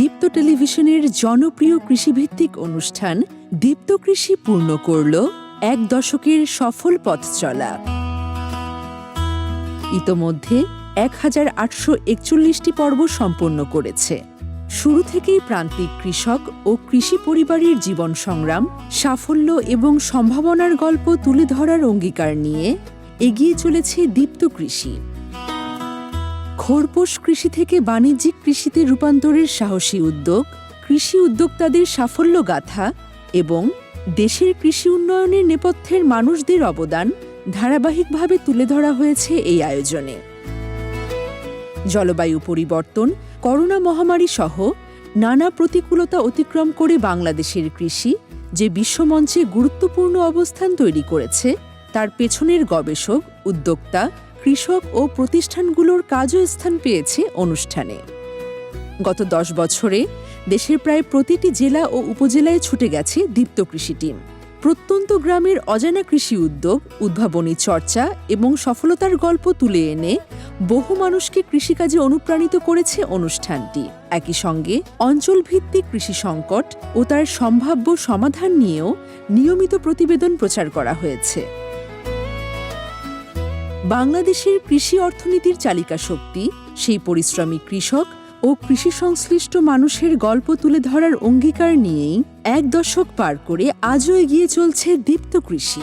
দীপ্ত টেলিভিশনের জনপ্রিয় কৃষিভিত্তিক অনুষ্ঠান দীপ্ত কৃষি পূর্ণ করল 1 দশকের সফল পথ চলা। ইতোমধ্যে 1841টি পর্ব সম্পন্ন করেছে। শুরু থেকেই প্রান্তিক কৃষক ও কৃষি পরিবারের জীবন সংগ্রাম, সাফল্য এবং সম্ভাবনার গল্প তুলে ধরার অঙ্গীকার নিয়ে এগিয়ে চলেছে দীপ্ত কৃষি। খোরপোশ কৃষি থেকে বাণিজ্যিক কৃষিতে রূপান্তরের সাহসী উদ্যোগ, কৃষি উদ্যোক্তাদের সাফল্য গাথা এবং দেশের কৃষি উন্নয়নের নেপথ্যের মানুষদের অবদান ধারাবাহিকভাবে তুলে ধরা হয়েছে এই আয়োজনে। জলবায়ু পরিবর্তন, করোনা মহামারী সহ নানা প্রতিকূলতা অতিক্রম করে বাংলাদেশের কৃষি যে বিশ্বমঞ্চে গুরুত্বপূর্ণ অবস্থান তৈরি করেছে, তার পেছনের গবেষক, উদ্যোক্তা, কৃষক ও প্রতিষ্ঠানগুলোর কাজও স্থান পেয়েছে অনুষ্ঠানে। গত 10 বছরে দেশের প্রায় প্রতিটি জেলা ও উপজেলায় ছুটে গেছে দীপ্ত কৃষি টিম। প্রত্যন্ত গ্রামের অজানা কৃষি উদ্যোগ, উদ্ভাবনী চর্চা এবং সফলতার গল্প তুলে এনে বহু মানুষকে কৃষিকাজে অনুপ্রাণিত করেছে অনুষ্ঠানটি। একই সঙ্গে অঞ্চলভিত্তিক কৃষি সংকট ও তার সম্ভাব্য সমাধান নিয়েও নিয়মিত প্রতিবেদন প্রচার করা হয়েছে। বাংলাদেশের কৃষি অর্থনীতির চালিকা শক্তি সেই পরিশ্রমী কৃষক ও কৃষি সংশ্লিষ্ট মানুষের গল্প তুলে ধরার অঙ্গীকার নিয়েই 1 দশক পার করে আজও এগিয়ে চলছে দীপ্ত কৃষি।